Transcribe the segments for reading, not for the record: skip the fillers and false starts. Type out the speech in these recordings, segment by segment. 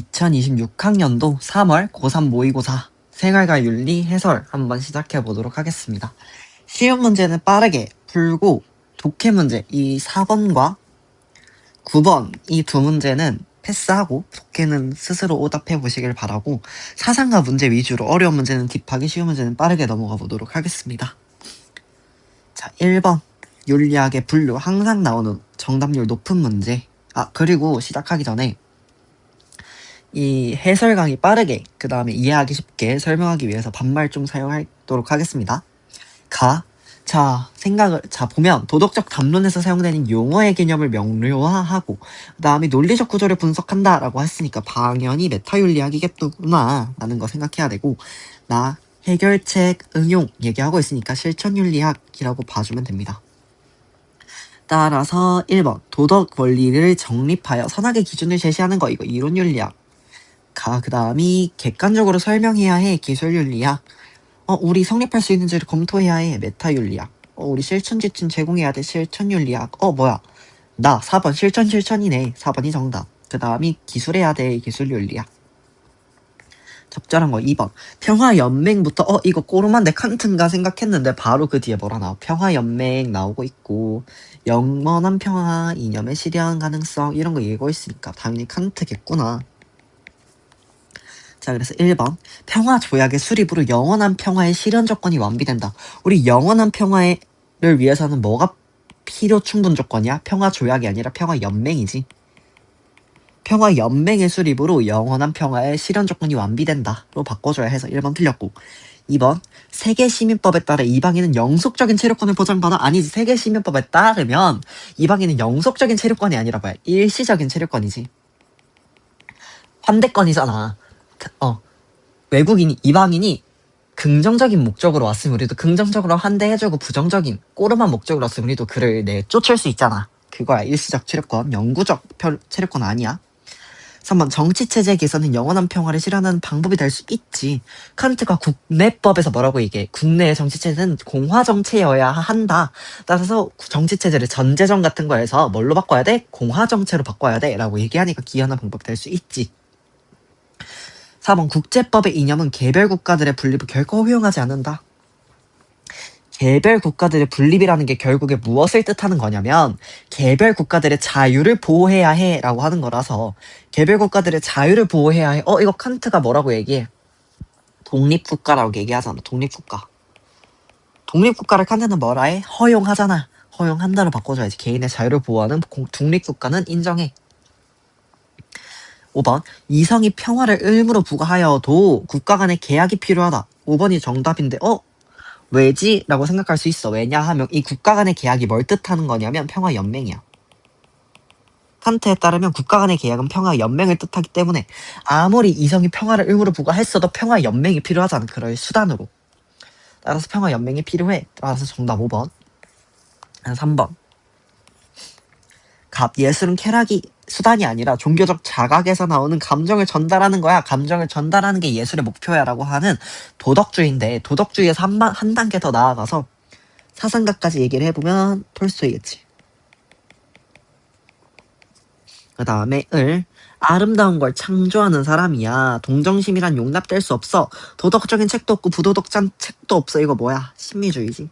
2026학년도 3월 고3 모의고사 생활과 윤리 해설 한번 시작해 보도록 하겠습니다. 쉬운 문제는 빠르게 풀고 독해 문제 이 4번과 9번 이 두 문제는 패스하고 독해는 스스로 오답해 보시길 바라고 사상과 문제 위주로 어려운 문제는 딥하게 쉬운 문제는 빠르게 넘어가 보도록 하겠습니다. 자, 1번 윤리학의 분류 항상 나오는 정답률 높은 문제. 그리고 시작하기 전에 이 해설 강의 빠르게 그 다음에 이해하기 쉽게 설명하기 위해서 반말 좀 사용하도록 하겠습니다. 보면 도덕적 담론에서 사용되는 용어의 개념을 명료화하고 그 다음에 논리적 구조를 분석한다 라고 했으니까 당연히 메타윤리학이겠구나 라는 거 생각해야 되고, 해결책 응용 얘기하고 있으니까 실천윤리학이라고 봐주면 됩니다. 따라서 1번 도덕 원리를 정립하여 선악의 기준을 제시하는 거, 이거 이론윤리학. 그 다음이 객관적으로 설명해야 해, 기술윤리학. 우리 성립할 수 있는지를 검토해야 해, 메타윤리학. 우리 실천 지침 제공해야 돼, 실천윤리학. 4번 실천이네. 4번이 정답. 그 다음이 기술해야 돼, 기술윤리학. 적절한 거 2번 평화연맹부터 이거 꼬르만데 칸트인가 생각했는데 바로 그 뒤에 뭐라 나와. 평화연맹 나오고 있고 영원한 평화, 이념의 실현 가능성 이런 거 읽고 있으니까 당연히 칸트겠구나. 자, 그래서 1번 평화조약의 수립으로 영원한 평화의 실현 조건이 완비된다. 우리 영원한 평화를 위해서는 뭐가 필요 충분 조건이야? 평화조약이 아니라 평화연맹이지. 평화연맹의 수립으로 영원한 평화의 실현 조건이 완비된다로 바꿔줘야 해서 1번 틀렸고, 2번 세계시민법에 따라 이방인은 영속적인 체류권을 보장받아. 아니지, 세계시민법에 따르면 이방인은 영속적인 체류권이 아니라 뭐야, 일시적인 체류권이지. 환대권이잖아. 외국인이, 이방인이 긍정적인 목적으로 왔으면 우리도 긍정적으로 환대해주고, 부정적인 꼬름한 목적으로 왔으면 우리도 그를 내쫓을 수 있잖아. 그거야 일시적 체류권. 영구적 체류권 아니야. 3번 정치체제 개선은 영원한 평화를 실현하는 방법이 될 수 있지. 칸트가 국내법에서 뭐라고 얘기해? 국내의 정치체제는 공화정체여야 한다. 따라서 정치체제를 전제정 같은 거에서 뭘로 바꿔야 돼? 공화정체로 바꿔야 돼 라고 얘기하니까 기여하는 방법이 될 수 있지. 4번 국제법의 이념은 개별 국가들의 분립을 결코 허용하지 않는다. 개별 국가들의 분립이라는 게 결국에 무엇을 뜻하는 거냐면 개별 국가들의 자유를 보호해야 해 라고 하는 거라서, 개별 국가들의 자유를 보호해야 해. 이거 칸트가 뭐라고 얘기해? 독립국가라고 얘기하잖아. 독립국가를 칸트는 뭐라 해? 허용하잖아. 허용한다로 바꿔줘야지. 개인의 자유를 보호하는 독립국가는 인정해. 5번 이성이 평화를 의무로 부과하여도 국가 간의 계약이 필요하다. 5번이 정답인데 왜지? 라고 생각할 수 있어. 왜냐하면 이 국가 간의 계약이 뭘 뜻하는 거냐면 평화연맹이야. 칸트에 따르면 국가 간의 계약은 평화연맹을 뜻하기 때문에 아무리 이성이 평화를 의무로 부과했어도 평화연맹이 필요하잖아. 그럴 수단으로. 따라서 평화연맹이 필요해. 따라서 정답 5번. 3번 예술은 쾌락이 수단이 아니라 종교적 자각에서 나오는 감정을 전달하는 거야. 감정을 전달하는 게 예술의 목표야 라고 하는 도덕주의인데, 도덕주의에서 한 단계 더 나아가서 사상가까지 얘기를 해보면 톨스토이겠지. 그 다음에 아름다운 걸 창조하는 사람이야. 동정심이란 용납될 수 없어. 도덕적인 책도 없고 부도덕한 책도 없어. 이거 뭐야? 심리주의지.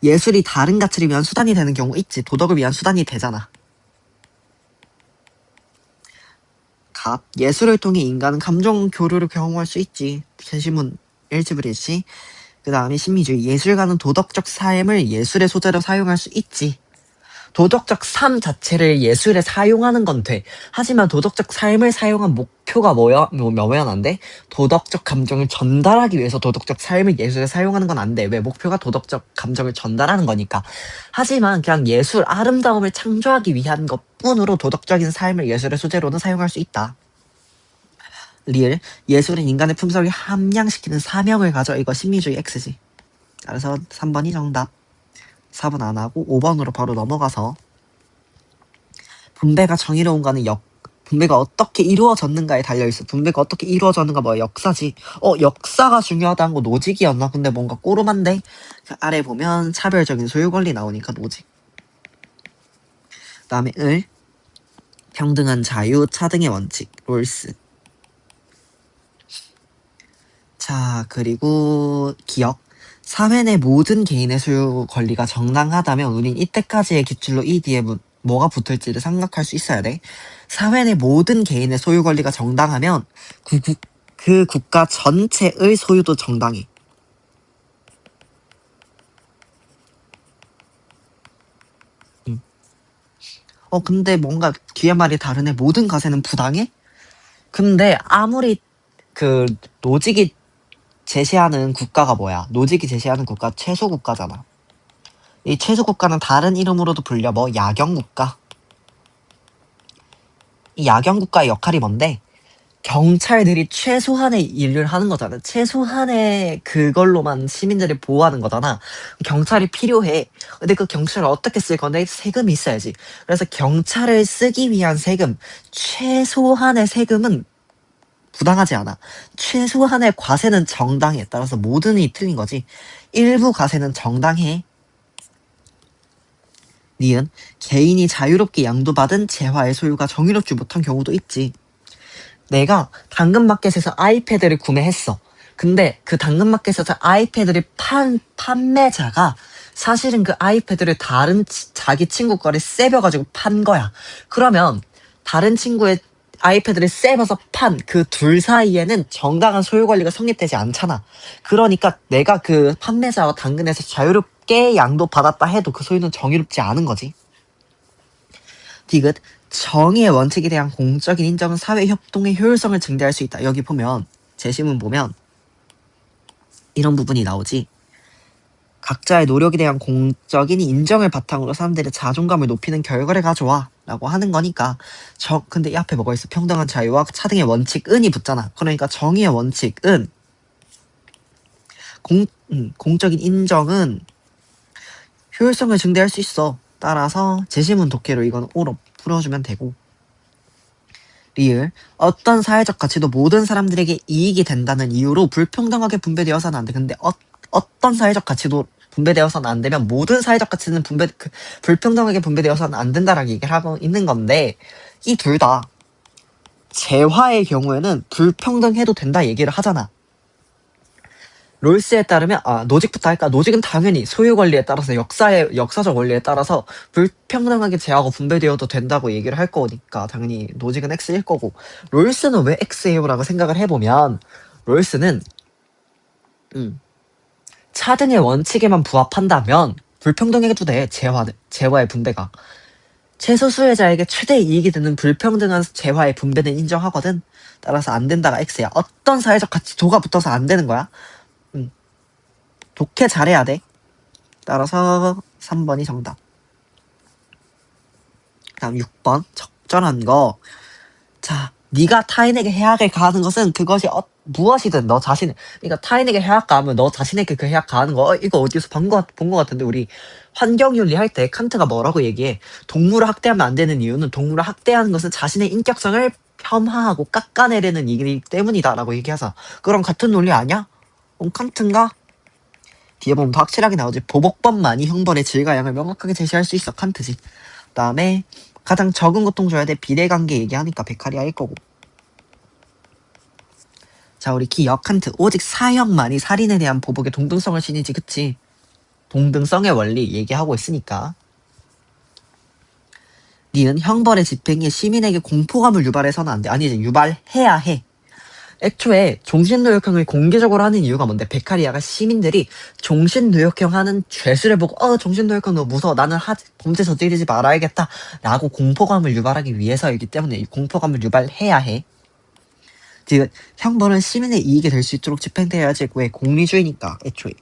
예술이 다른 가치를 위한 수단이 되는 경우 있지. 도덕을 위한 수단이 되잖아. 예술을 통해 인간은 감정 교류를 경험할 수 있지. 제시문 일치불일치. 그 다음에 심리주의. 예술가는 도덕적 삶을 예술의 소재로 사용할 수 있지. 도덕적 삶 자체를 예술에 사용하는 건 돼. 하지만 도덕적 삶을 사용한 목표가 뭐면 안 돼? 도덕적 감정을 전달하기 위해서 도덕적 삶을 예술에 사용하는 건 안 돼. 왜? 목표가 도덕적 감정을 전달하는 거니까. 하지만 그냥 예술, 아름다움을 창조하기 위한 것뿐으로 도덕적인 삶을 예술의 소재로는 사용할 수 있다. 예술은 인간의 품성을 함양시키는 사명을 가져. 이거 심리주의 X지. 그래서 3번이 정답. 4번 안 하고 5번으로 바로 넘어가서 분배가 정의로운가는 분배가 어떻게 이루어졌는가에 달려있어. 분배가 어떻게 이루어졌는가 역사지. 역사가 중요하다는 거 노직이었나? 근데 뭔가 꼬름한데? 아래 보면 차별적인 소유권리 나오니까 노직. 그 다음에 평등한 자유, 차등의 원칙, 롤스. 자, 그리고 기억. 사회 내 모든 개인의 소유 권리가 정당하다면 우린 이때까지의 기출로 이 뒤에 뭐가 붙을지를 생각할 수 있어야 돼. 사회 내 모든 개인의 소유 권리가 정당하면 그 국가 전체의 소유도 정당해. 근데 뭔가 뒤에 말이 다르네. 모든 과세는 부당해? 근데 아무리 그 노직이 제시하는 국가가 뭐야? 노직이 제시하는 국가 최소 국가잖아. 이 최소 국가는 다른 이름으로도 불려 야경 국가. 이 야경 국가의 역할이 뭔데? 경찰들이 최소한의 일을 하는 거잖아. 최소한의 그걸로만 시민들을 보호하는 거잖아. 경찰이 필요해. 근데 그 경찰을 어떻게 쓸 건데? 세금이 있어야지. 그래서 경찰을 쓰기 위한 세금, 최소한의 세금은 부당하지 않아. 최소한의 과세는 정당해. 따라서 모든이 틀린 거지. 일부 과세는 정당해. 니은 개인이 자유롭게 양도받은 재화의 소유가 정의롭지 못한 경우도 있지. 내가 당근마켓에서 아이패드를 구매했어. 근데 그 당근마켓에서 아이패드를 판매자가 사실은 그 아이패드를 다른 자기 친구 거를 세벼가지고 판 거야. 그러면 다른 친구의 아이패드를 세벼서 판 그 둘 사이에는 정당한 소유 권리가 성립되지 않잖아. 그러니까 내가 그 판매자와 당근에서 자유롭게 양도받았다 해도 그 소유는 정의롭지 않은 거지. 디귿 정의의 원칙에 대한 공적인 인정은 사회 협동의 효율성을 증대할 수 있다. 여기 보면 제시문 보면 이런 부분이 나오지. 각자의 노력에 대한 공적인 인정을 바탕으로 사람들의 자존감을 높이는 결과를 가져와 라고 하는 거니까 근데 이 앞에 뭐가 있어? 평등한 자유와 차등의 원칙은이 붙잖아. 그러니까 정의의 원칙은 공적인 인정은 효율성을 증대할 수 있어. 따라서 제시문 독해로 이건 O로 풀어주면 되고. 리을 어떤 사회적 가치도 모든 사람들에게 이익이 된다는 이유로 불평등하게 분배되어서는 안 돼. 근데 어떤 사회적 가치도 분배되어서는 안 되면 모든 사회적 가치는 불평등하게 분배되어서는 안 된다라고 얘기를 하고 있는 건데 이 둘 다 재화의 경우에는 불평등해도 된다 얘기를 하잖아. 롤스에 따르면 노직부터 할까? 노직은 당연히 소유 권리에 따라서 역사적 원리에 따라서 불평등하게 재화가 분배되어도 된다고 얘기를 할 거니까 당연히 노직은 X일 거고 롤스는 왜 X예요? 라고 생각을 해보면 롤스는 차등의 원칙에만 부합한다면 불평등해도 돼. 재화의 분배가. 최소 수혜자에게 최대 이익이 되는 불평등한 재화의 분배는 인정하거든. 따라서 안 된다가 X야. 어떤 사회적 가치 도가 붙어서 안 되는 거야. 독해 잘해야 돼. 따라서 3번이 정답. 다음 6번 적절한 거. 자, 네가 타인에게 해악을 가하는 것은 그것이 무엇이든 너 자신, 그러니까 타인에게 해악 가하면 너 자신에게 그 해악 가하는 거 이거 어디서 본 거 같은데 우리 환경윤리 할 때 칸트가 뭐라고 얘기해? 동물을 학대하면 안 되는 이유는 동물을 학대하는 것은 자신의 인격성을 폄하하고 깎아내리는 이기 때문이다라고 얘기하자. 그럼 같은 논리 아니야? 칸트인가? 뒤에 보면 더 확실하게 나오지. 보복법만이 형벌의 질과 양을 명확하게 제시할 수 있어. 칸트지. 그 다음에 가장 적은 고통 줘야 돼. 비례관계 얘기하니까 베카리아일 거고. 자, 우리 기억 칸트. 오직 사형만이 살인에 대한 보복의 동등성을 지니지. 그치? 동등성의 원리 얘기하고 있으니까. 니은 형벌의 집행이 시민에게 공포감을 유발해서는 안 돼. 아니지, 유발해야 해. 애초에 종신노역형을 공개적으로 하는 이유가 뭔데? 베카리아가 시민들이 종신노역형 하는 죄수를 보고 종신노역형 너 무서워. 나는 범죄 저지르지 말아야겠다. 라고 공포감을 유발하기 위해서이기 때문에 이 공포감을 유발해야 해. 즉 형벌은 시민의 이익이 될 수 있도록 집행되어야지. 왜? 공리주의니까 애초에.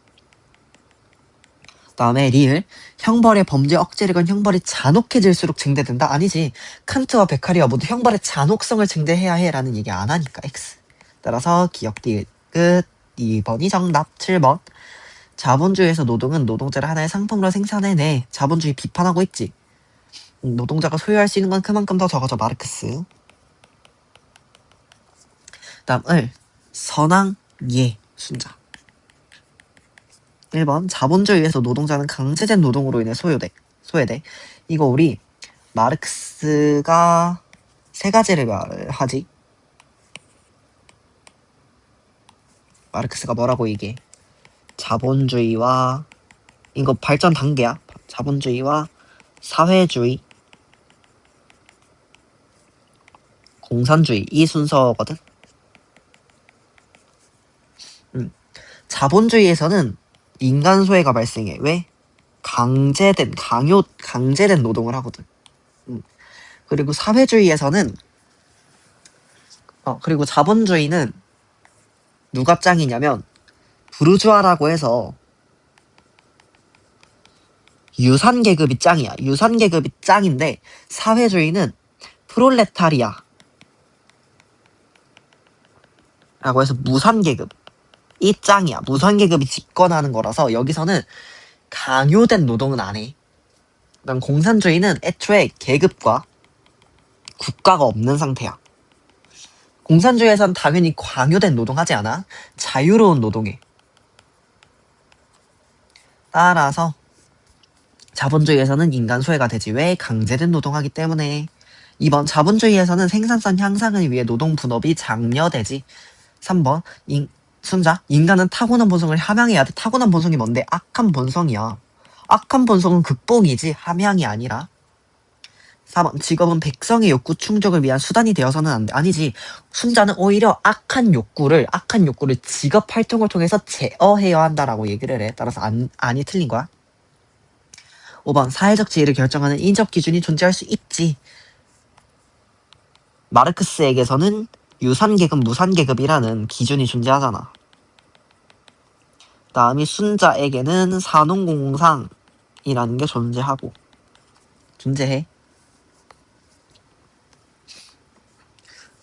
다음에 리을 형벌의 범죄 억제를 건 형벌이 잔혹해질수록 증대된다? 아니지. 칸트와 베카리아 모두 형벌의 잔혹성을 증대해야 해 라는 얘기 안 하니까 X. 따라서 기억 디귿 끝. 2번이 정답. 7번 자본주의에서 노동은 노동자를 하나의 상품으로 생산해내. 자본주의 비판하고 있지. 노동자가 소유할 수 있는 건 그만큼 더 적어져. 마르크스. 다음 을 선왕 예 순자. 1번 자본주의에서 노동자는 강제된 노동으로 인해 소외돼. 이거 우리 마르크스가 세 가지를 말하지. 마르크스가 뭐라고 얘기해? 자본주의와 이거 발전 단계야. 자본주의와 사회주의, 공산주의 이 순서거든. 자본주의에서는 인간 소외가 발생해. 왜? 강제된 노동을 하거든. 그리고 사회주의에서는 그리고 자본주의는 누가 짱이냐면 부르주아라고 해서 유산 계급이 짱이야. 유산 계급이 짱인데 사회주의는 프롤레타리아 라고 해서 무산 계급 이 짱이야. 무산 계급이 집권하는 거라서 여기서는 강요된 노동은 안 해. 난 공산주의는 애초에 계급과 국가가 없는 상태야. 공산주의에선 당연히 강요된 노동하지 않아. 자유로운 노동해. 따라서 자본주의에서는 인간 소외가 되지. 왜? 강제된 노동하기 때문에. 2번 자본주의에서는 생산성 향상을 위해 노동 분업이 장려되지. 3번 순자 인간은 타고난 본성을 함양해야 돼. 타고난 본성이 뭔데? 악한 본성이야. 악한 본성은 극복이지 함양이 아니라. 4번 직업은 백성의 욕구 충족을 위한 수단이 되어서는 안 돼. 아니지. 순자는 오히려 악한 욕구를 직업 활동을 통해서 제어해야 한다라고 얘기를 해. 따라서 아니 틀린 거야. 5번 사회적 지위를 결정하는 인적 기준이 존재할 수 있지. 마르크스에게서는 유산계급, 무산계급이라는 기준이 존재하잖아. 다음이 순자에게는 산업공상이라는 게 존재해.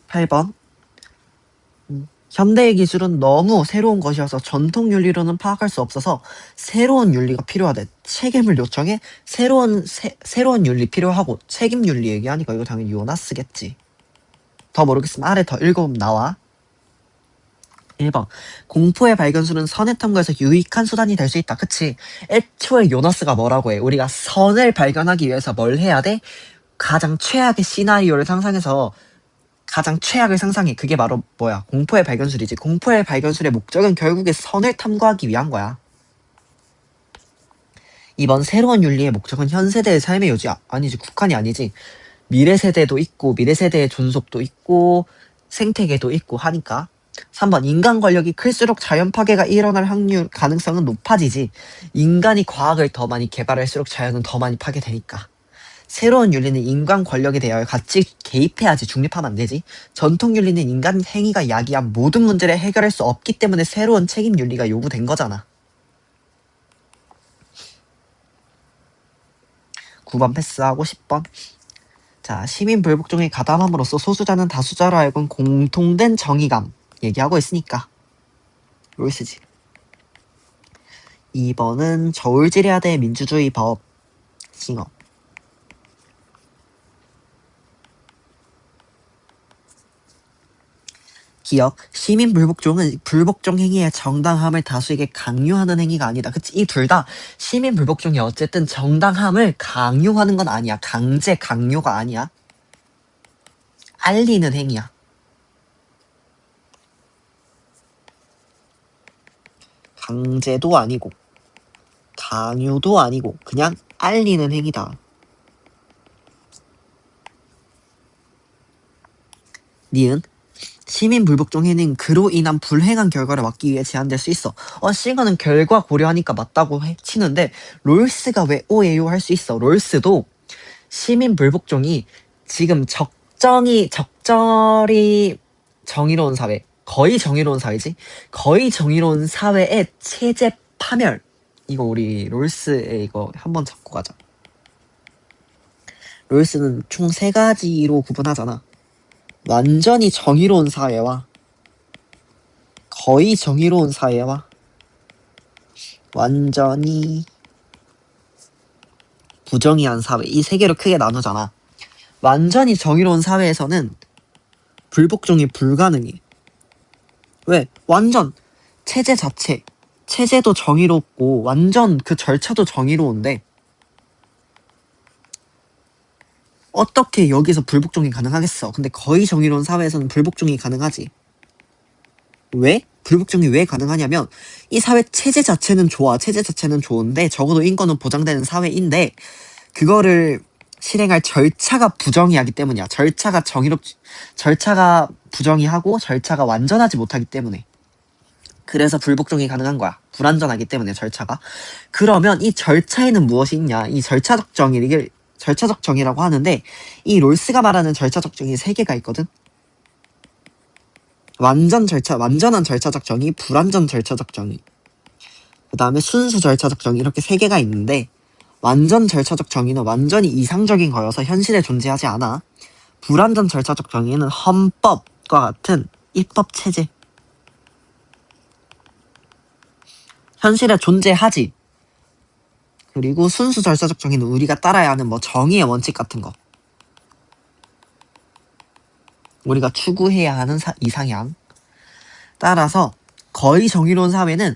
8번 현대의 기술은 너무 새로운 것이어서 전통 윤리로는 파악할 수 없어서 새로운 윤리가 필요하대. 책임을 요청해. 새로운 윤리 필요하고 책임 윤리 얘기하니까 이거 당연히 요나스겠지. 더 모르겠으면 아래 더 읽어보면 나와. 1번 공포의 발견술은 선의 탐구에서 유익한 수단이 될 수 있다. 그치? 애초에 요나스가 뭐라고 해? 우리가 선을 발견하기 위해서 뭘 해야 돼? 가장 최악의 시나리오를 상상해서 가장 최악을 상상해. 그게 바로 뭐야? 공포의 발견술이지. 공포의 발견술의 목적은 결국에 선을 탐구하기 위한 거야. 2번 새로운 윤리의 목적은 현 세대의 삶의 요지 아니지. 국한이 아니지. 미래 세대도 있고 미래 세대의 존속도 있고 생태계도 있고 하니까. 3번 인간 권력이 클수록 자연 파괴가 일어날 가능성은 높아지지. 인간이 과학을 더 많이 개발할수록 자연은 더 많이 파괴되니까. 새로운 윤리는 인간 권력에 대하여 같이 개입해야지. 중립하면 안 되지. 전통 윤리는 인간 행위가 야기한 모든 문제를 해결할 수 없기 때문에 새로운 책임 윤리가 요구된 거잖아. 9번 패스하고 10번. 자, 시민 불복종에 가담함으로써 소수자는 다수자로 하여금 공통된 정의감 얘기하고 있으니까 롤스지. 2번은 저울질해야돼 민주주의 법 싱어. 기억, 시민 불복종은 불복종 행위의 정당함을 다수에게 강요하는 행위가 아니다. 그치? 이 둘 다 시민 불복종이 어쨌든 정당함을 강요하는 건 아니야. 강제 강요가 아니야. 알리는 행위야. 강제도 아니고 강요도 아니고 그냥 알리는 행위다. 니은 시민 불복종 행위는 그로 인한 불행한 결과를 막기 위해 제한될 수 있어. 싱어는 결과 고려하니까 맞다고 치는데 롤스가 왜 오해요 할 수 있어. 롤스도 시민 불복종이 지금 적절히 정의로운 사회, 거의 정의로운 사회지. 거의 정의로운 사회의 체제 파멸. 이거 우리 롤스에 이거 한번 잡고 가자. 롤스는 총 3가지로 구분하잖아. 완전히 정의로운 사회와 거의 정의로운 사회와 완전히 부정의한 사회, 이 3개로 크게 나누잖아. 완전히 정의로운 사회에서는 불복종이 불가능해. 왜? 완전 체제 자체, 체제도 정의롭고 완전 그 절차도 정의로운데 어떻게 여기서 불복종이 가능하겠어? 근데 거의 정의로운 사회에서는 불복종이 가능하지. 왜? 불복종이 왜 가능하냐면 이 사회 체제 자체는 좋아. 체제 자체는 좋은데 적어도 인권은 보장되는 사회인데 그거를 실행할 절차가 부정의하기 때문이야. 절차가 부정의하고 절차가 완전하지 못하기 때문에. 그래서 불복종이 가능한 거야. 불완전하기 때문에 절차가. 그러면 이 절차에는 무엇이 있냐? 이 절차적 정의를 절차적 정의라고 하는데 이 롤스가 말하는 절차적 정의 3개가 있거든. 완전한 절차적 정의, 불완전 절차적 정의. 그 다음에 순수 절차적 정의 이렇게 3개가 있는데 완전 절차적 정의는 완전히 이상적인 거여서 현실에 존재하지 않아. 불완전 절차적 정의는 헌법과 같은 입법 체제. 현실에 존재하지. 그리고 순수 절차적 정의는 우리가 따라야 하는 뭐 정의의 원칙 같은 거. 우리가 추구해야 하는 이상향. 따라서 거의 정의로운 사회는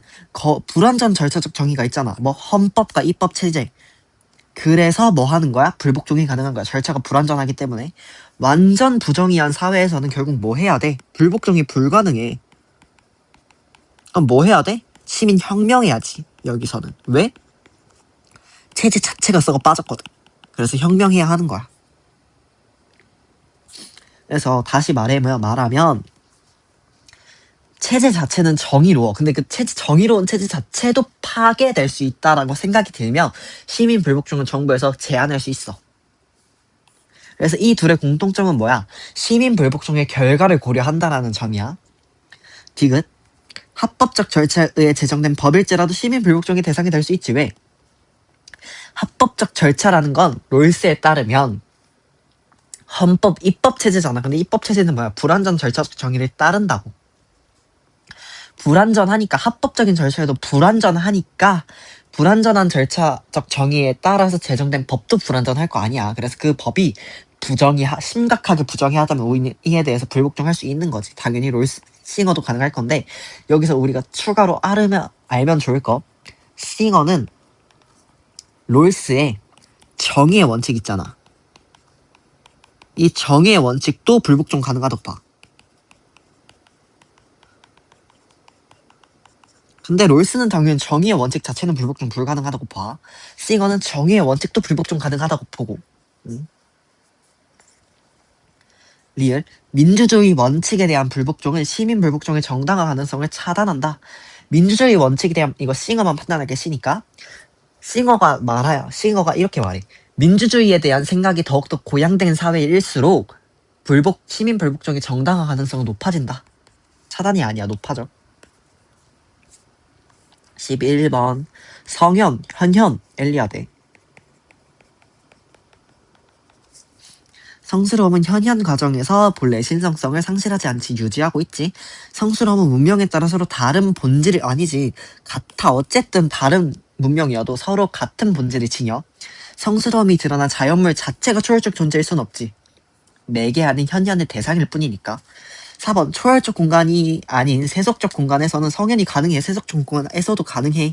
불완전 절차적 정의가 있잖아. 뭐 헌법과 입법 체제. 그래서 뭐 하는 거야? 불복종이 가능한 거야. 절차가 불완전하기 때문에. 완전 부정의한 사회에서는 결국 뭐 해야 돼? 불복종이 불가능해. 그럼 뭐 해야 돼? 시민 혁명해야지. 여기서는. 왜? 체제 자체가 썩어 빠졌거든. 그래서 혁명해야 하는 거야. 그래서 다시 말하면 체제 자체는 정의로워. 근데 그 정의로운 체제 자체도 파괴될 수 있다라고 생각이 들면 시민 불복종은 정부에서 제한할 수 있어. 그래서 이 둘의 공통점은 뭐야? 시민 불복종의 결과를 고려한다라는 점이야. 디귿. 합법적 절차에 의해 제정된 법일지라도 시민 불복종의 대상이 될 수 있지. 왜? 합법적 절차라는 건 롤스에 따르면 입법 체제잖아. 근데 입법 체제는 뭐야? 불완전 절차적 정의를 따른다고. 불완전하니까 합법적인 절차에도 불완전하니까 불완전한 절차적 정의에 따라서 제정된 법도 불완전할 거 아니야. 그래서 그 법이 심각하게 부정의하다면 이에 대해서 불복종할 수 있는 거지. 당연히 싱어도 가능할 건데 여기서 우리가 추가로 알면 좋을 거. 싱어는 롤스의 정의의 원칙 있잖아. 이 정의의 원칙도 불복종 가능하다고 봐. 근데 롤스는 당연히 정의의 원칙 자체는 불복종 불가능하다고 봐. 싱어는 정의의 원칙도 불복종 가능하다고 보고. 리을. 민주주의 원칙에 대한 불복종은 시민 불복종의 정당화 가능성을 차단한다. 민주주의 원칙에 대한 이거 싱어만 판단하게 시니까 싱어가 이렇게 말해. 민주주의에 대한 생각이 더욱더 고양된 사회일수록 시민 불복종의 정당화 가능성은 높아진다. 차단이 아니야. 높아져. 11번 성현, 현현, 엘리아데. 성스러움은 현현 과정에서 본래 신성성을 상실하지 않지 유지하고 있지. 성스러움은 문명에 따라 서로 다른 본질이 아니지. 같아. 어쨌든 다른 문명이어도 서로 같은 본질을 지녀. 성스러움이 드러난 자연물 자체가 초월적 존재일 순 없지. 매개하는 현현의 대상일 뿐이니까. 4번 초월적 공간이 아닌 세속적 공간에서는 성현이 가능해. 세속적 공간에서도 가능해.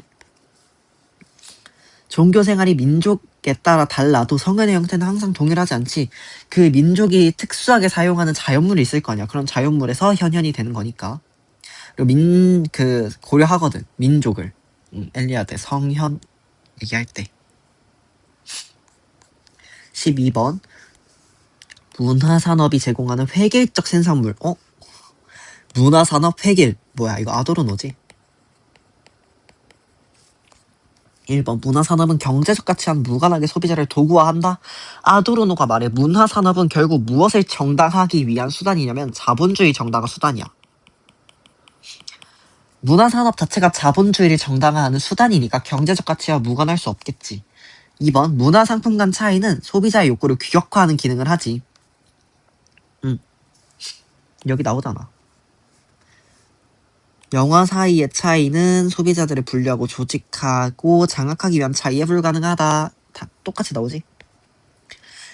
종교생활이 민족에 따라 달라도 성현의 형태는 항상 동일하지 않지. 그 민족이 특수하게 사용하는 자연물이 있을 거 아니야. 그런 자연물에서 현현이 되는 거니까. 그리고 고려하거든. 민족을. 엘리아데 성현 얘기할 때. 12번 문화산업이 제공하는 획일적 생산물. 문화산업 획일. 뭐야 이거 아도르노지? 1번 문화산업은 경제적 가치와 무관하게 소비자를 도구화한다. 아도르노가 말해 문화산업은 결국 무엇을 정당화하기 위한 수단이냐면 자본주의 정당화 수단이야. 문화산업 자체가 자본주의를 정당화하는 수단이니까 경제적 가치와 무관할 수 없겠지. 2번 문화상품 간 차이는 소비자의 욕구를 규격화하는 기능을 하지. 여기 나오잖아. 영화 사이의 차이는 소비자들을 분류하고 조직하고 장악하기 위한 차이에 불가능하다. 다 똑같이 나오지.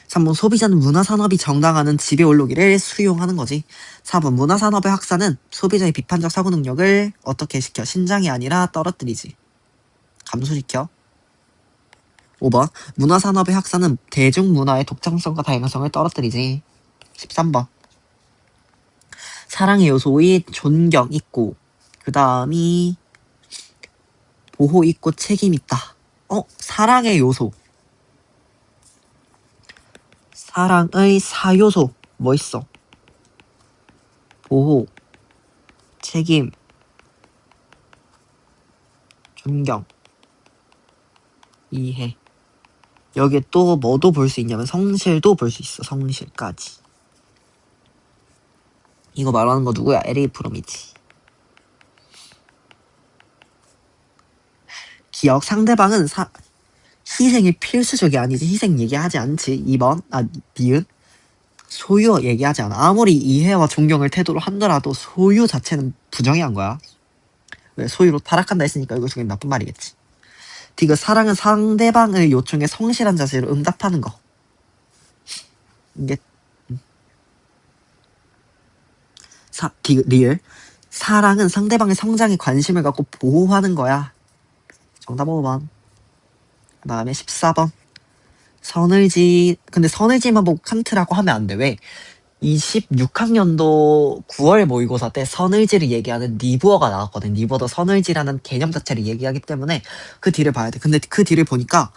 3번 소비자는 문화산업이 정당화하는 지배올로기를 수용하는 거지. 4번 문화산업의 확산은 소비자의 비판적 사고 능력을 어떻게 시켜? 신장이 아니라 떨어뜨리지. 감소시켜. 5번 문화산업의 확산은 대중문화의 독창성과 다양성을 떨어뜨리지. 13번 사랑의 요소의 존경 있고 그 다음이 보호 있고 책임 있다. 사랑의 요소, 사랑의 사요소 뭐 있어? 보호, 책임, 존경, 이해. 여기에 또 뭐도 볼 수 있냐면 성실도 볼 수 있어. 성실까지. 이거 말하는 거 누구야? LA 프롬이지. 기억 상대방은 희생이 필수적이 아니지. 희생 얘기하지 않지. 2번 니은 소유 얘기하지 않아. 아무리 이해와 존경을 태도로 한더라도 소유 자체는 부정의한 거야. 왜 소유로 타락한다 했으니까 이거 중에 나쁜 말이겠지. 디귿 사랑은 상대방의 요청에 성실한 자세로 응답하는 거. 이게 디귿 리을 사랑은 상대방의 성장에 관심을 갖고 보호하는 거야. 정답 5번. 그 다음에 14번 선의지. 근데 선의지만 보고 칸트라고 하면 안 돼. 왜? 26학년도 9월 모의고사 때 선의지를 얘기하는 니부어가 나왔거든. 니부어도 선의지라는 개념 자체를 얘기하기 때문에 그 뒤를 봐야 돼. 근데 그 뒤를 보니까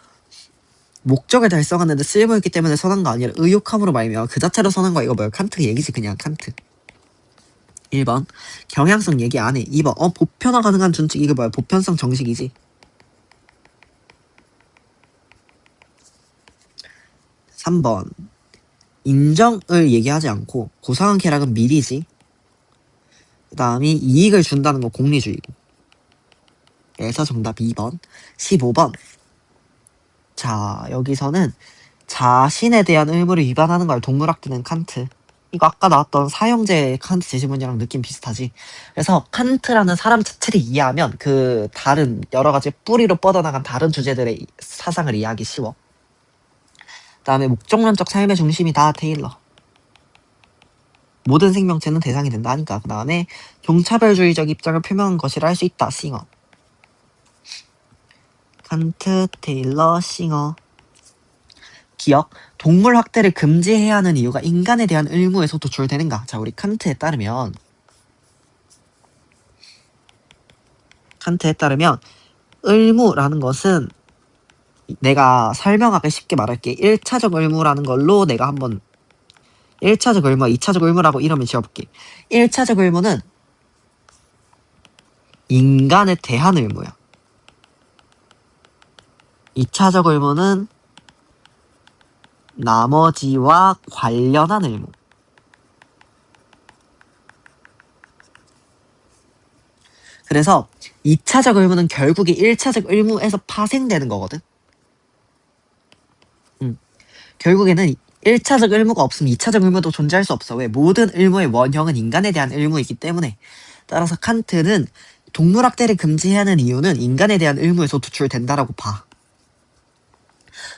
목적을 달성하는데 쓸모있기 때문에 선한 거 아니라 의욕함으로 말미암아 그 자체로 선한 거야. 이거 뭐야? 칸트 얘기지. 그냥 칸트. 1번 경향성 얘기 안 해. 2번 보편화 가능한 준칙. 이거 뭐야? 보편성 정식이지. 3번 인정을 얘기하지 않고 고상한 쾌락은 미리지. 그 다음이 이익을 준다는 거 공리주의고. 그래서 정답 2번. 15번 자 여기서는 자신에 대한 의무를 위반하는 걸 동물학대는 칸트. 이거 아까 나왔던 사형제 칸트 제시문이랑 느낌 비슷하지. 그래서 칸트라는 사람 자체를 이해하면 그 다른 여러 가지 뿌리로 뻗어나간 다른 주제들의 사상을 이해하기 쉬워. 그 다음에 목적론적 삶의 중심이 다 테일러. 모든 생명체는 대상이 된다니까. 그 다음에 종차별주의적 입장을 표명한 것이라 할 수 있다. 싱어. 칸트, 테일러, 싱어. 기억. 동물 학대를 금지해야 하는 이유가 인간에 대한 의무에서 도출되는가. 자 우리 칸트에 따르면 의무라는 것은 내가 설명하기 쉽게 말할게. 1차적 의무라는 걸로 내가 한번 1차적 의무와 2차적 의무라고 이름을 지어볼게. 1차적 의무는 인간에 대한 의무야. 2차적 의무는 나머지와 관련한 의무. 그래서 2차적 의무는 결국에 1차적 의무에서 파생되는 거거든. 결국에는 1차적 의무가 없으면 2차적 의무도 존재할 수 없어. 왜? 모든 의무의 원형은 인간에 대한 의무이기 때문에. 따라서 칸트는 동물학대를 금지해야 하는 이유는 인간에 대한 의무에서 도출된다라고 봐.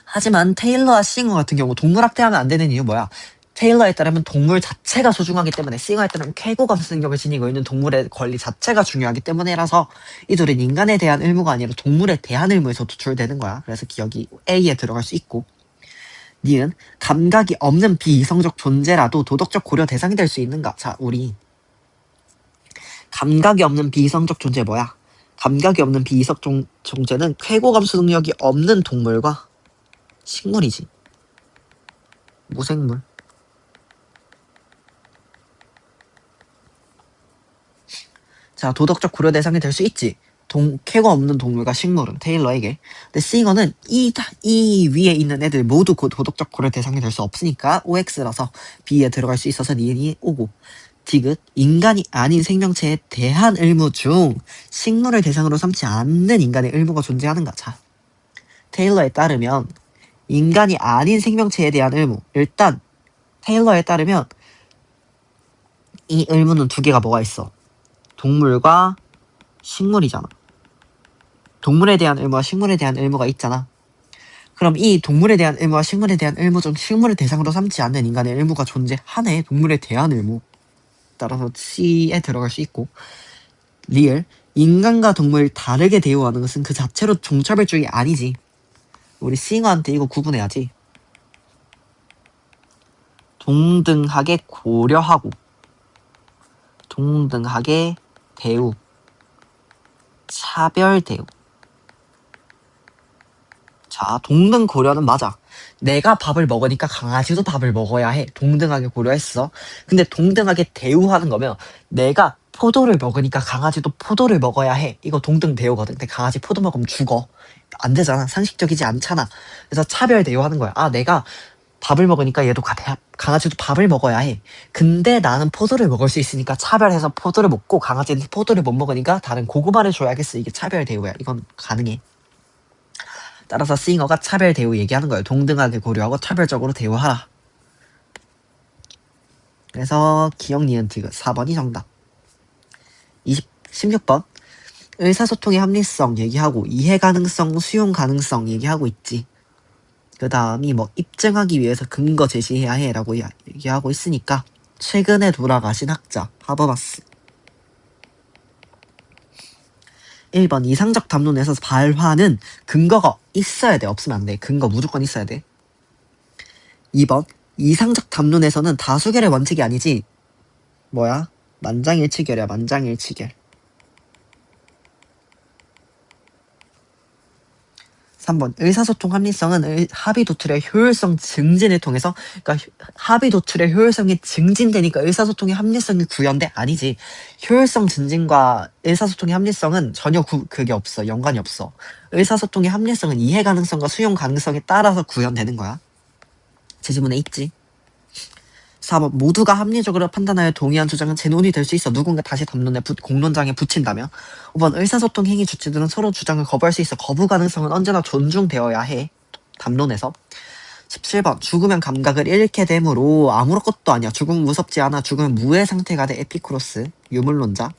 하지만 테일러와 싱어 같은 경우 동물학대하면 안 되는 이유 뭐야? 테일러에 따르면 동물 자체가 소중하기 때문에, 싱어에 따르면 쾌고감수 능력을 지니고 있는 동물의 권리 자체가 중요하기 때문에라서 이 둘은 인간에 대한 의무가 아니라 동물에 대한 의무에서 도출되는 거야. 그래서 기억이 A에 들어갈 수 있고. 니은 감각이 없는 비이성적 존재라도 도덕적 고려 대상이 될 수 있는가? 자 우리 감각이 없는 비이성적 존재 뭐야? 감각이 없는 비이성 존재는 쾌고감수 능력이 없는 동물과 식물이지. 무생물. 자 도덕적 고려 대상이 될 수 있지. 쾌가 없는 동물과 식물은 테일러에게. 근데 싱어는 이 위에 있는 애들 모두 도덕적 고려 대상이 될 수 없으니까 OX라서 B에 들어갈 수 있어서 니은이 오고. 디귿 인간이 아닌 생명체에 대한 의무 중 식물을 대상으로 삼지 않는 인간의 의무가 존재하는가. 자 테일러에 따르면 인간이 아닌 생명체에 대한 의무. 일단 테일러에 따르면 이 의무는 두 개가 뭐가 있어? 동물과 식물이잖아. 동물에 대한 의무와 식물에 대한 의무가 있잖아. 그럼 이 동물에 대한 의무와 식물에 대한 의무 중 식물을 대상으로 삼지 않는 인간의 의무가 존재하네. 동물에 대한 의무. 따라서 C에 들어갈 수 있고. 리을 인간과 동물을 다르게 대우하는 것은 그 자체로 종차별주의 아니지. 우리 싱어한테 이거 구분해야지. 동등하게 고려하고, 동등하게 대우, 차별 대우. 자, 동등 고려는 맞아. 내가 밥을 먹으니까 강아지도 밥을 먹어야 해. 동등하게 고려했어. 근데 동등하게 대우하는 거면 내가 포도를 먹으니까 강아지도 포도를 먹어야 해. 이거 동등 대우거든. 근데 강아지 포도 먹으면 죽어. 안 되잖아. 상식적이지 않잖아. 그래서 차별 대우하는 거야. 아, 내가 밥을 먹으니까 얘도 강아지도 밥을 먹어야 해. 근데 나는 포도를 먹을 수 있으니까 차별해서 포도를 먹고 강아지는 포도를 못 먹으니까 다른 고구마를 줘야겠어. 이게 차별 대우야. 이건 가능해. 따라서 싱어가 차별 대우 얘기하는 거예요. 동등하게 고려하고 차별적으로 대우하라. 그래서 기억 니은 디귿 4번이 정답. 16번 의사소통의 합리성 얘기하고 이해 가능성, 수용 가능성 얘기하고 있지. 그 다음이 뭐 입증하기 위해서 근거 제시해야 해 라고 얘기하고 있으니까 최근에 돌아가신 학자 하버마스. 1번 이상적 담론에서 발화는 근거가 있어야 돼. 없으면 안 돼. 근거 무조건 있어야 돼. 2번 이상적 담론에서는 다수결의 원칙이 아니지 뭐야? 만장일치결이야. 만장일치결. 3번 의사소통 합리성은 합의 도출의 효율성 증진을 통해서, 그러니까 합의 도출의 효율성이 증진되니까 의사소통의 합리성이 구현돼? 아니지. 효율성 증진과 의사소통의 합리성은 전혀 그게 없어. 연관이 없어. 의사소통의 합리성은 이해 가능성과 수용 가능성에 따라서 구현되는 거야. 제 지문에 있지. 4번 모두가 합리적으로 판단하여 동의한 주장은 재논이 될 수 있어. 누군가 다시 담론에 공론장에 붙인다면. 5번 의사소통 행위 주체들은 서로 주장을 거부할 수 있어. 거부 가능성은 언제나 존중되어야 해. 담론에서. 17번 죽으면 감각을 잃게 되므로 아무것도 아니야. 죽으면 무섭지 않아. 죽으면 무의 상태가 돼. 에피쿠로스 유물론자.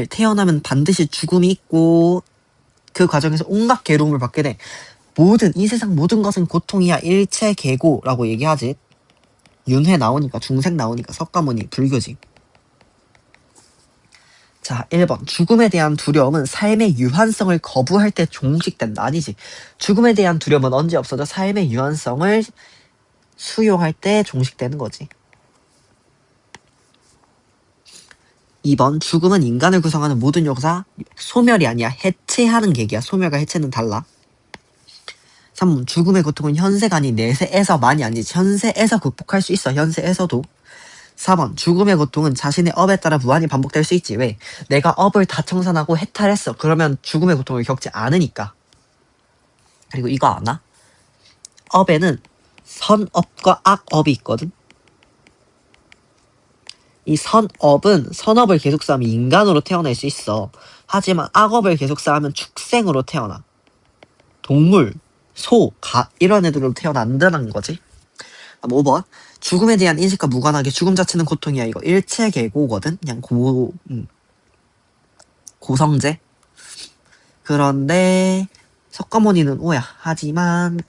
태어나면 반드시 죽음이 있고 그 과정에서 온갖 괴로움을 받게 돼. 이 세상 모든 것은 고통이야. 일체계고라고 얘기하지. 윤회 나오니까, 중생 나오니까, 석가모니 불교지. 자, 1번 죽음에 대한 두려움은 삶의 유한성을 거부할 때 종식된다. 아니지. 죽음에 대한 두려움은 언제 없어져? 삶의 유한성을 수용할 때 종식되는 거지. 2번 죽음은 인간을 구성하는 모든 요소가 소멸이 아니야. 해체하는 계기야. 소멸과 해체는 달라. 3번 죽음의 고통은 현세가 아닌 내세에서만이 아니지. 현세에서 극복할 수 있어. 현세에서도. 4번 죽음의 고통은 자신의 업에 따라 무한히 반복될 수 있지. 왜? 내가 업을 다 청산하고 해탈했어. 그러면 죽음의 고통을 겪지 않으니까. 그리고 이거 아나? 업에는 선업과 악업이 있거든. 이 선업은 선업을 계속 쌓으면 인간으로 태어날 수 있어. 하지만 악업을 계속 쌓으면 축생으로 태어나. 동물, 소, 이런 애들로 태어난다는 거지. 5번 죽음에 대한 인식과 무관하게 죽음 자체는 고통이야. 이거 일체계고거든. 그냥 고성제. 그런데 석가모니는 O야. 하지만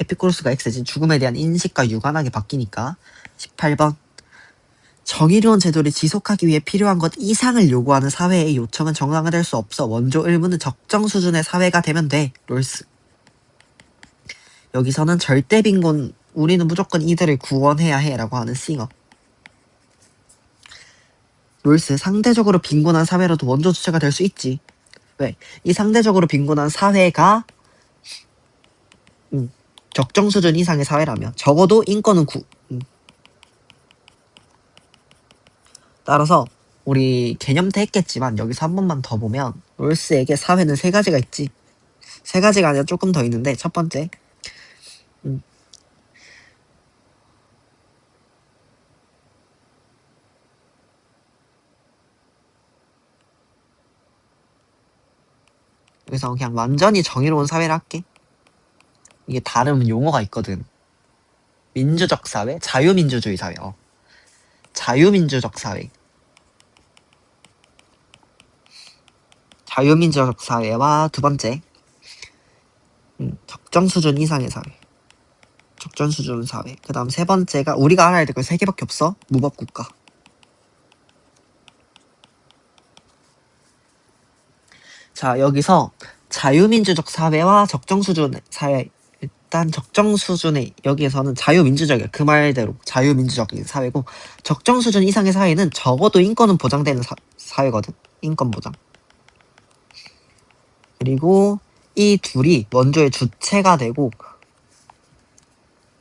에피쿠로스가 X지. 죽음에 대한 인식과 유관하게 바뀌니까. 18번 정의로운 제도를 지속하기 위해 필요한 것 이상을 요구하는 사회의 요청은 정당화될 수 없어. 원조 의무는 적정 수준의 사회가 되면 돼. 롤스. 여기서는 절대 빈곤, 우리는 무조건 이들을 구원해야 해 라고 하는 싱어. 롤스, 상대적으로 빈곤한 사회라도 원조 주체가 될 수 있지. 왜? 이 상대적으로 빈곤한 사회가 적정 수준 이상의 사회라면 적어도 인권은 따라서 우리 개념도 했겠지만 여기서 한 번만 더 보면 롤스에게 사회는 세 가지가 있지. 세 가지가 아니라 조금 더 있는데 첫 번째 그래서 그냥 완전히 정의로운 사회를 할게. 이게 다른 용어가 있거든. 민주적 사회, 자유민주주의 사회. 자유민주적 사회. 자유민주적 사회와 두 번째 적정 수준 이상의 사회. 적정 수준 사회. 그 다음 세 번째가 우리가 알아야 될 거 세 개밖에 없어. 무법국가. 자, 여기서 자유민주적 사회와 적정 수준의 사회. 일단 적정 수준의 여기에서는 자유민주적이야. 그 말대로 자유민주적인 사회고 적정 수준 이상의 사회는 적어도 인권은 보장되는 사회거든. 인권 보장. 그리고 이 둘이 원조의 주체가 되고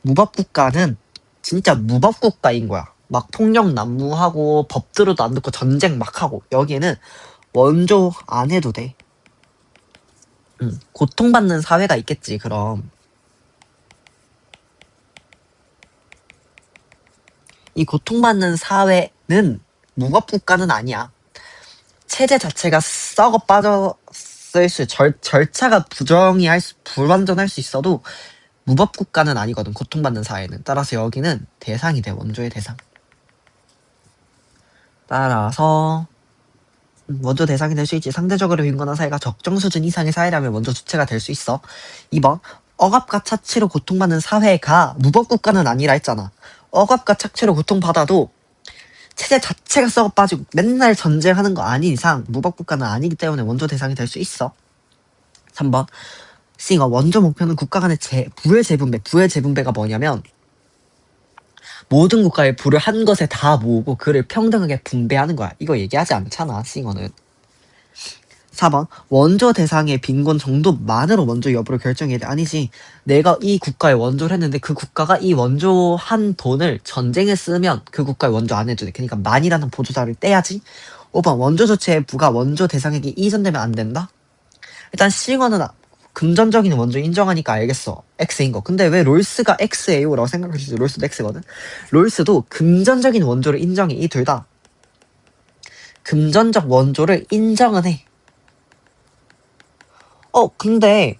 무법국가는 진짜 무법국가인 거야. 막 폭력 난무하고 법 들어도 안 듣고 전쟁 막 하고 여기는 원조 안 해도 돼. 고통받는 사회가 있겠지. 그럼 이 고통받는 사회는 무법국가는 아니야. 체제 자체가 썩어 빠졌을 수, 절차가 불완전할 수 있어도 무법국가는 아니거든. 고통받는 사회는. 따라서 여기는 대상이 돼. 원조의 대상. 따라서 원조 대상이 될 수 있지. 상대적으로 빈곤한 사회가 적정 수준 이상의 사회라면 원조 주체가 될 수 있어. 2번 억압과 착취로 고통받는 사회가 무법국가는 아니라 했잖아. 억압과 착취로 고통받아도 체제 자체가 썩어 빠지고 맨날 전쟁하는 거 아닌 이상 무법국가는 아니기 때문에 원조 대상이 될 수 있어. 3번 싱어 원조 목표는 국가 간의 부의 재분배. 부의 재분배가 뭐냐면 모든 국가의 부를 한 것에 다 모으고 그를 평등하게 분배하는 거야. 이거 얘기하지 않잖아, 싱어는. 4번 원조 대상의 빈곤 정도만으로 원조 여부를 결정해야 돼. 아니지. 내가 이 국가에 원조를 했는데 그 국가가 이 원조 한 돈을 전쟁에 쓰면 그 국가에 원조 안 해도 돼. 그러니까 만이라는 보조자를 떼야지. 5번 원조 주체의 부가 원조 대상에게 이전되면 안 된다. 일단 싱어는 금전적인 원조 인정하니까 알겠어. X인 거. 근데 왜 롤스가 X예요? 라고 생각할 수 있어. 롤스도 X거든. 롤스도 금전적인 원조를 인정해. 이 둘 다. 금전적 원조를 인정은 해. 근데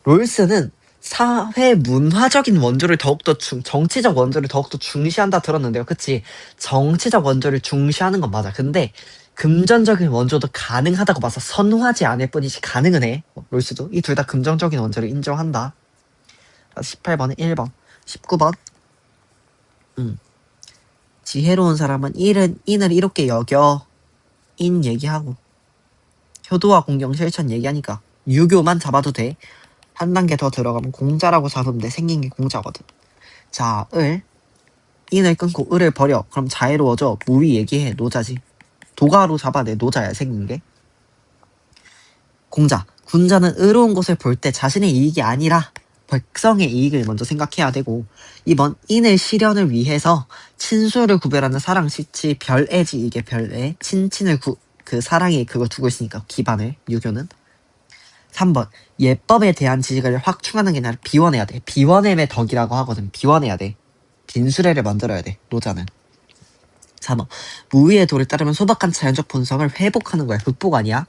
롤스는 사회 문화적인 원조를 더욱더 정치적 원조를 더욱더 중시한다 들었는데요. 그치? 정치적 원조를 중시하는 건 맞아. 근데 금전적인 원조도 가능하다고 봐서 선호하지 않을 뿐이지 가능은 해. 롤스도. 이 둘 다 금전적인 원조를 인정한다. 18번은 1번. 19번. 지혜로운 사람은 인을 이렇게 여겨. 인 얘기하고. 효도와 공경 실천 얘기하니까. 유교만 잡아도 돼. 한 단계 더 들어가면 공자라고 잡으면 돼. 생긴 게 공자거든. 자, 인을 끊고 을을 버려. 그럼 자애로워져. 무위 얘기해. 노자지. 도가로 잡아내. 노자야, 생긴 게. 공자. 군자는 의로운 것을 볼 때 자신의 이익이 아니라 백성의 이익을 먼저 생각해야 되고. 2번 인을 실현을 위해서 친수를 구별하는 사랑, 시치, 별애지. 이게 별애. 친친을 그 사랑이 그거 두고 있으니까 기반을. 유교는. 3번 예법에 대한 지식을 확충하는 게 아니라 비워내야 돼. 비워냄의 덕이라고 하거든. 비워내야 돼. 빈수레를 만들어야 돼. 노자는. 4번 무위의 도를 따르면 소박한 자연적 본성을 회복하는 거야. 극복 아니야.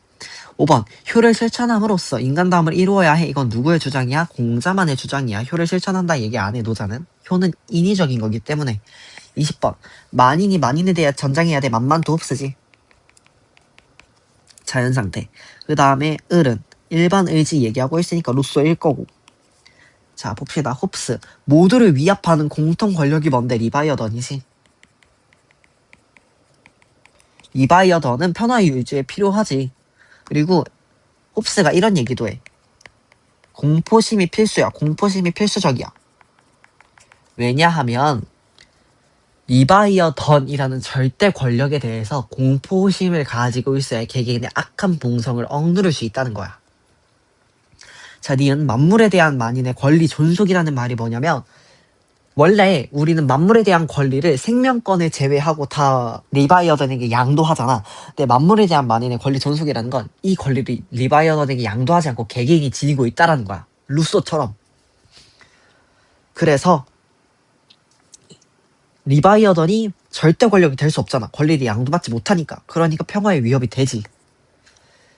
5번 효를 실천함으로써 인간다움을 이루어야 해. 이건 누구의 주장이야? 공자만의 주장이야. 효를 실천한다 얘기 안 해. 노자는. 효는 인위적인 거기 때문에. 20번 만인이 만인에 대해 전장해야 돼. 만만도 없으지. 자연상태. 그 다음에 을은 일반 의지 얘기하고 있으니까 루소일 거고. 자 봅시다. 홉스. 모두를 위압하는 공통 권력이 뭔데? 리바이어던이지. 리바이어던은 편화 유지에 필요하지. 그리고 홉스가 이런 얘기도 해. 공포심이 필수야. 공포심이 필수적이야. 왜냐하면 리바이어던이라는 절대 권력에 대해서 공포심을 가지고 있어야 개개인의 악한 본성을 억누를 수 있다는 거야. 자, 니은 만물에 대한 만인의 권리 존속이라는 말이 뭐냐면 원래 우리는 만물에 대한 권리를 생명권을 제외하고 다 리바이어던에게 양도하잖아. 근데 만물에 대한 만인의 권리 존속이라는 건 이 권리를 리바이어던에게 양도하지 않고 개개인이 지니고 있다라는 거야. 루소처럼. 그래서 리바이어던이 절대 권력이 될 수 없잖아. 권리를 양도받지 못하니까. 그러니까 평화의 위협이 되지.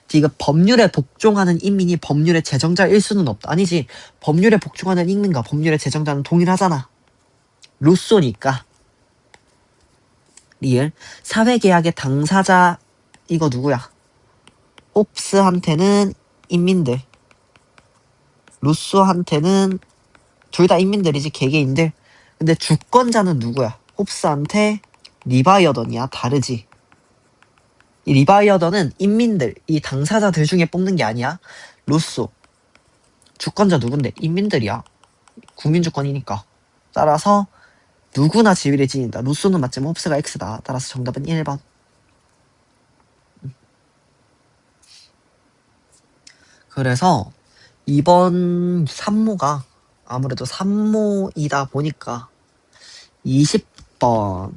지금 법률에 복종하는 인민이 법률의 제정자일 수는 없다. 아니지. 법률에 복종하는 인민과 법률의 제정자는 동일하잖아. 루소니까. 리을. 사회계약의 당사자 이거 누구야? 홉스한테는 인민들. 루소한테는 둘 다 인민들이지. 개개인들. 근데 주권자는 누구야? 홉스한테 리바이어던이야. 다르지. 이 리바이어던은 인민들, 이 당사자들 중에 뽑는 게 아니야. 루소. 주권자 누군데? 인민들이야. 국민주권이니까. 따라서 누구나 지위를 지닌다. 루소는 맞지만 홉스가 X다. 따라서 정답은 1번. 그래서 이번 산모가 아무래도 산모이다 보니까 20번,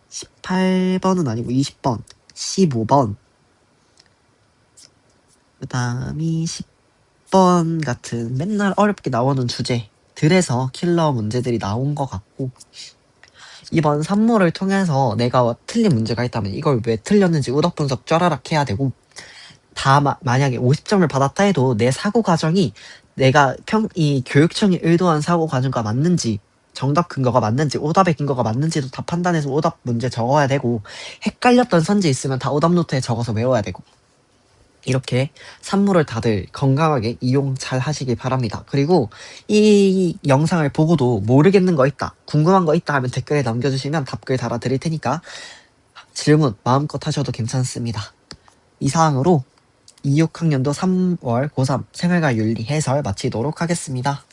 18번은 아니고 20번, 15번, 그 다음이 10번 같은 맨날 어렵게 나오는 주제들에서 킬러 문제들이 나온 것 같고, 이번 산모를 통해서 내가 틀린 문제가 있다면 이걸 왜 틀렸는지 우덕 분석 쩌라락 해야 되고, 만약에 50점을 받았다 해도 내 사고 과정이 내가 이 교육청이 의도한 사고 과정과 맞는지, 정답 근거가 맞는지, 오답의 근거가 맞는지도 다 판단해서 오답 문제 적어야 되고, 헷갈렸던 선지 있으면 다 오답 노트에 적어서 외워야 되고, 이렇게 산모를 다들 건강하게 이용 잘 하시길 바랍니다. 그리고 이 영상을 보고도 모르겠는 거 있다, 궁금한 거 있다 하면 댓글에 남겨주시면 답글 달아드릴 테니까 질문 마음껏 하셔도 괜찮습니다. 이상으로 26학년도 3월 고3 생활과 윤리 해설 마치도록 하겠습니다.